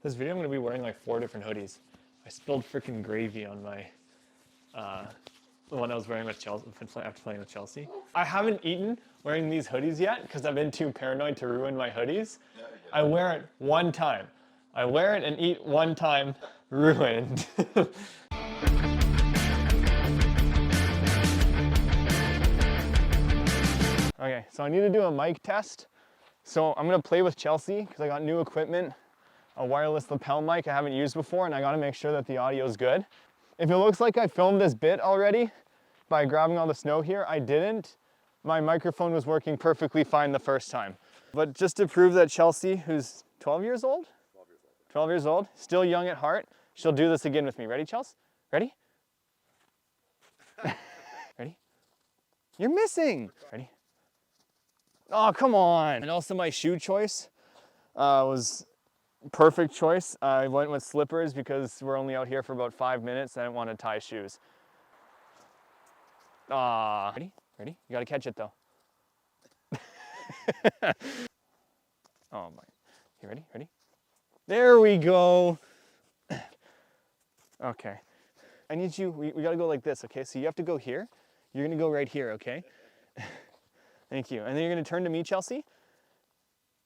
This video I'm going to be wearing like 4 different hoodies. I spilled freaking gravy on my, the one I was wearing with Chelsea, after playing with Chelsea. I haven't eaten wearing these hoodies yet because I've been too paranoid to ruin my hoodies. I wear it one time. I wear it and eat one time, ruined. Okay, so I need to do a mic test. So I'm gonna play with Chelsea because I got new equipment, a wireless lapel mic I haven't used before, and I gotta make sure that the audio is good. If it looks like I filmed this bit already by grabbing all the snow here, I didn't. My microphone was working perfectly fine the first time. But just to prove that Chelsea, who's 12 years old? 12 years old, still young at heart, she'll do this again with me. Ready, Chelsea? Ready? Ready? You're missing. Ready? Oh, come on. And also my shoe choice was perfect choice. I went with slippers because we're only out here for about 5 minutes. I didn't want to tie shoes. Ready? Ready? You gotta catch it though. Oh my. You ready? Ready? There we go. Okay. I need you, we gotta go like this, okay? So you have to go here. You're gonna go right here, okay? Thank you. And then you're gonna turn to me, Chelsea.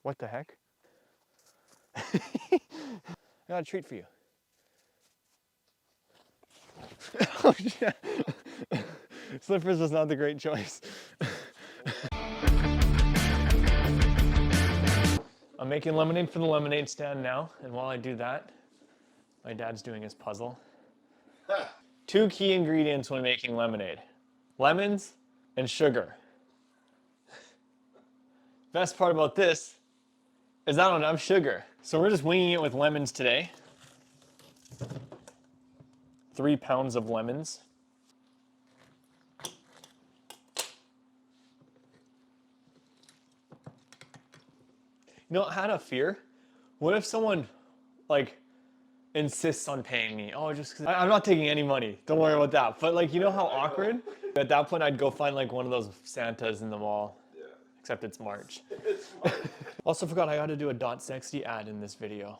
What the heck? I got a treat for you. Oh, shit. Slippers was not the great choice. I'm making lemonade for the lemonade stand now, and while I do that, my dad's doing his puzzle. 2 key ingredients when making lemonade: lemons and sugar. Best part about this is I don't have sugar. So we're just winging it with lemons today. 3 pounds of lemons. You know, I had a fear. What if someone like insists on paying me? Oh, just because I'm not taking any money. Don't worry about that. But like, you know how awkward? At that point, I'd go find like one of those Santas in the mall. Except it's March. It's March. Also forgot I gotta do a .sexy ad in this video.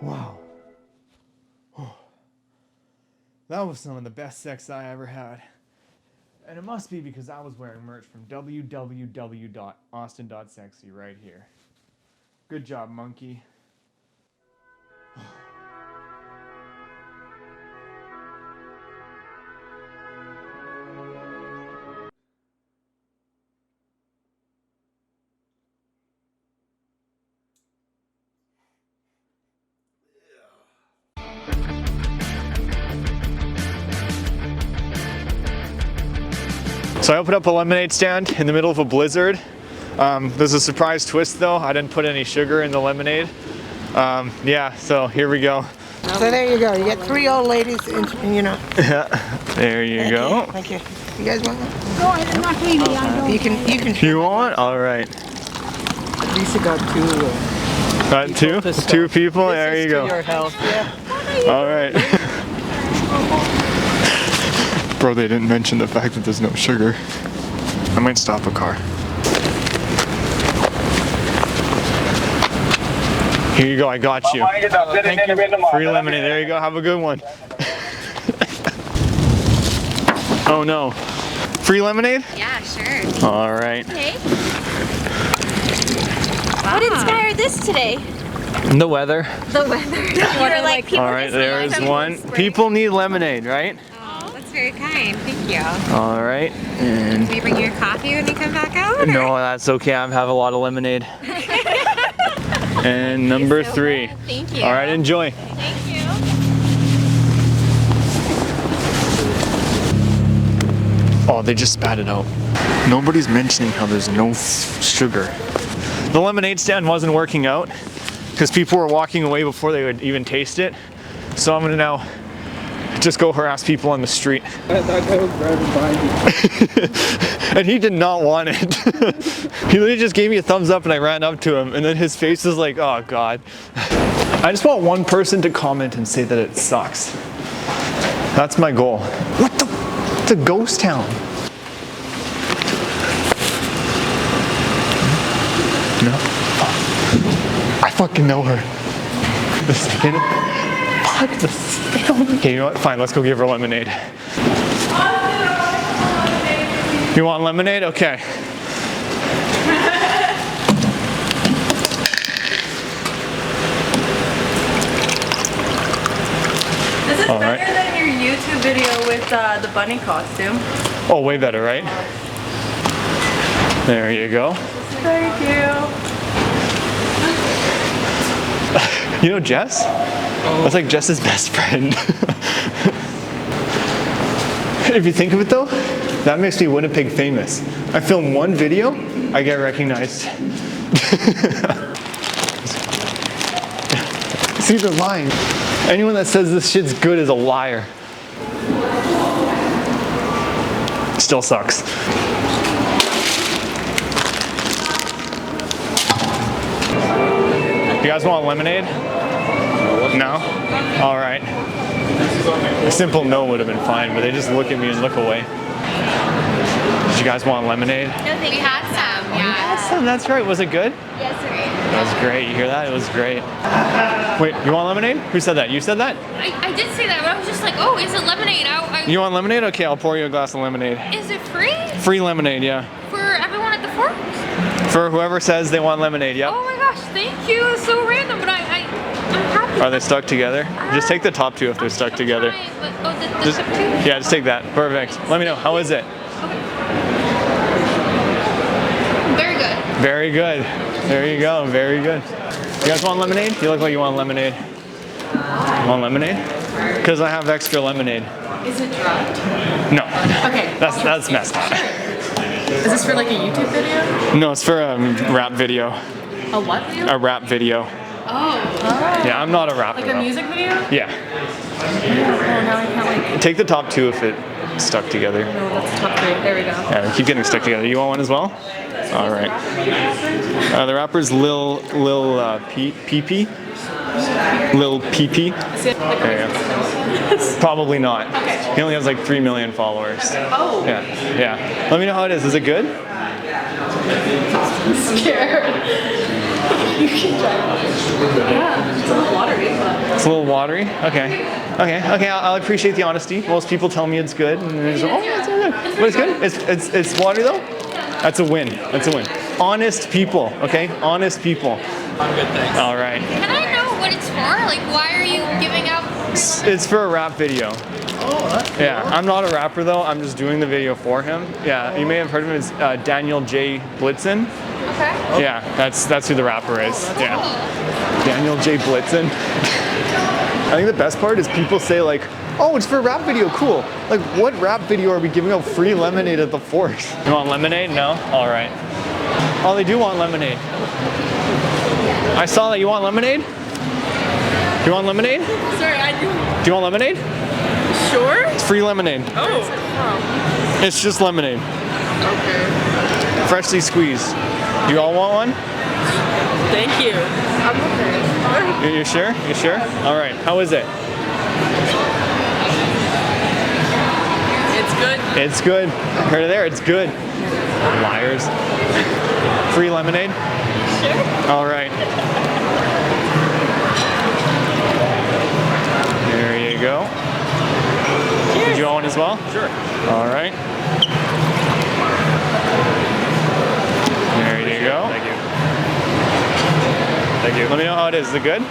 Wow. Oh. That was some of the best sex I ever had. And it must be because I was wearing merch from www.austin.sexy right here. Good job, monkey. So I opened up a lemonade stand in the middle of a blizzard. There's a surprise twist though. I didn't put any sugar in the lemonade. Yeah, so here we go. So there you go. You get 3 old ladies, and you know. Yeah, there you go. Thank you. You guys want one? No, I'm not greedy. I don't. You can. You want? All right. At least you got 2. Got 2? 2 people? There you go. Your health. Yeah. All right. Bro, they didn't mention the fact that there's no sugar. I might stop a car. Here you go, I got you. Thank you. Free lemonade, there you go, have a good one. Oh no. Free lemonade? Yeah, sure. All right. Okay. What inspired this today? The weather. The weather. You're like, people all right, there's one. People need lemonade, right? That's very kind. Thank you. All right. And Can you bring your coffee when you come back out? no, that's okay. I have a lot of lemonade. And number 3. Thank you. All right, enjoy. Thank you. Oh, they just spat it out. Nobody's mentioning how there's no sugar. The lemonade stand wasn't working out because people were walking away before they would even taste it. So I'm gonna now just go harass people on the street. That guy was driving by me. And he did not want it. He literally just gave me a thumbs up and I ran up to him and then his face was like, oh God. I just want one person to comment and say that it sucks. That's my goal. What the? It's a ghost town. No. I fucking know her. The second. Fuck the second. Okay, you know what? Fine, let's go give her lemonade. You want lemonade? Okay. This is All better right. than your YouTube video with the bunny costume. Oh, way better, right? There you go. Thank you. You know Jess? That's like Jess's best friend. If you think of it though, that makes me Winnipeg famous. I film one video, I get recognized. See, they're lying. Anyone that says this shit's good is a liar. Still sucks. You guys want lemonade? No? All right. A simple no would have been fine, but they just look at me and look away. Did you guys want lemonade? No, we had some, yeah. Awesome, that's right. Was it good? Yes, sir. That was great. You hear that? It was great. Wait, you want lemonade? Who said that? You said that? I did say that, but I was just like, oh, is it lemonade? You want lemonade? Okay, I'll pour you a glass of lemonade. Is it free? Free lemonade, yeah. For everyone at the fort? For whoever says they want lemonade, yep. Oh my gosh, thank you. It's so random, but I'm happy. Are they stuck together? Just take the top two if they're stuck together. The Just, top two? yeah, just take that. Perfect. Let me know. How is it? Very good. Very good. There you go. Very good. You guys want lemonade? You look like you want lemonade. You want lemonade? Because I have extra lemonade. Is it drugged? No. Okay. That's messed up. Is this for like a YouTube video? No, it's for a rap video. A what video? A rap video. Oh. Yeah, I'm not a rapper. Like a though. music video? Yeah. Oh, now I can't like. Take the top two if it's stuck together. No, that's top three. There we go. Yeah, they keep getting stuck together. You want one as well? All right. The rapper's Lil PP. Lil PP. There you go. Probably not. Okay. He only has like 3 million followers. Oh. Yeah, yeah. Let me know how it is. Is it good? I'm scared. You can try it. Yeah, it's a little watery, but. It's a little watery. Okay. I'll appreciate the honesty. Most people tell me it's good, and they're just, oh, it's so good. But it's good. It's watery though. That's a win. That's a win. Honest people. Okay. Honest people. I'm good, thanks. All right. Can I know what it's for? Like, why are you giving out? It's for a rap video. Oh, that's cool. Yeah, I'm not a rapper though. I'm just doing the video for him. Yeah, you may have heard of him as Daniel J. Blitzen. Okay. Yeah, that's who the rapper is. Yeah, Daniel J. Blitzen. I think the best part is people say like, oh, it's for a rap video, cool. Like, what rap video are we giving out free lemonade at the fort? You want lemonade? No? All right. Oh, they do want lemonade. I saw that. You want lemonade? You want lemonade? Sorry, I do. Do you want lemonade? Sure? It's free lemonade. Oh. It's just lemonade. Okay. Freshly squeezed. You all want one? Thank you. I'm okay. You sure? You sure? All right. How is it? It's good. It's good. Heard it there. It's good. Liars. Free lemonade? Sure. All right. There you go. Did you want one as well? Sure. All right. There you go. Thank you. Thank you. Let me know how it is. Is it good?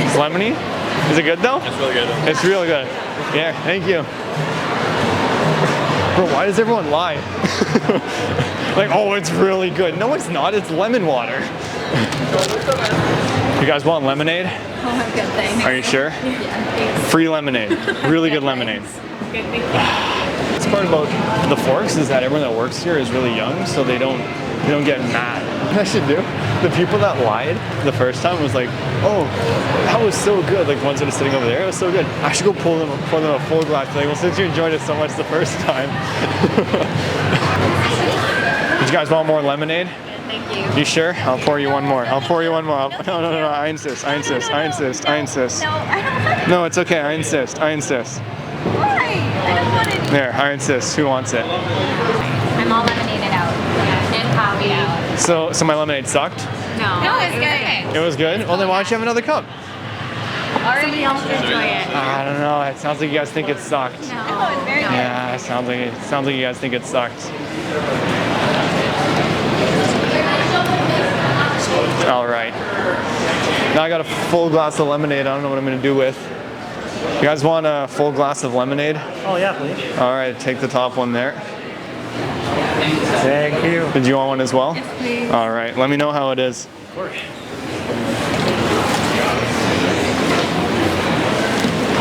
It's lemony. Is it good though? It's really good. It's really good. Yeah, thank you. Bro, why does everyone lie? Like, oh, it's really good. No, it's not. It's lemon water. You guys want lemonade? Oh, I'm good, thanks. Are you sure? Yeah, Free lemonade. Really good lemonade. Good, thank you. What's part about the Forks is that everyone that works here is really young, so they don't get mad. What I should do? The people that lied the first time was like, oh, that was so good. Like the ones that are sitting over there, it was so good. I should go pour them a full glass. Like, well, since you enjoyed it so much the first time. Did you guys want more lemonade? Thank you. You sure? I'll pour you one more. I'll pour you one more. No, I insist. I insist. I insist. I insist. No, I don't want No, it's okay. I insist. I insist. Why? I don't want it. There, I insist. Who wants it? coffee. So my lemonade sucked? No, it's good. It was good? Well then why don't you have another cup? Somebody else could enjoy it. I don't know, it sounds like you guys think it sucked. No, it's very good. Yeah, it sounds like you guys think it sucked. All right. Now I got a full glass of lemonade. I don't know what I'm gonna do with. You guys want a full glass of lemonade? Oh yeah, please. All right, take the top one there. Thank you. Did you want one as well? Yes, please. All right, let me know how it is. Of course.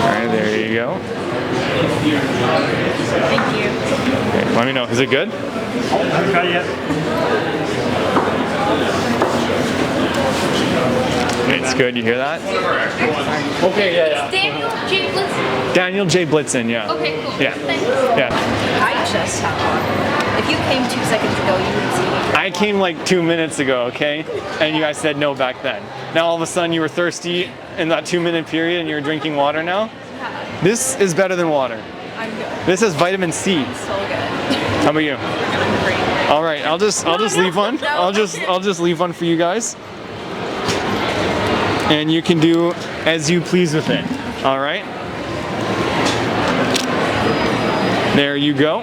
All right, there you go. Thank you. Okay, let me know. Is it good? I haven't tried it yet. It's good. You hear that? Okay, yeah. Daniel J. Blitzen. Daniel J. Blitzen. Yeah. Okay, cool. Yeah. Thanks. Yeah. I just have one. If you came 2 seconds ago, you would see me. I came like 2 minutes ago, okay? And you guys said no back then. Now all of a sudden you were thirsty in that 2-minute period and you're drinking water now? This is better than water. I'm good. This has vitamin C. So good. How about you? I'm great. All right, I'll just leave one. I'll just leave one for you guys. And you can do as you please with it. All right? There you go.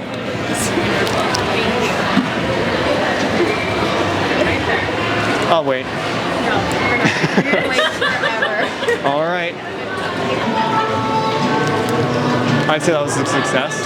I'll wait. You're gonna wait forever. All right. I'd say that was a success.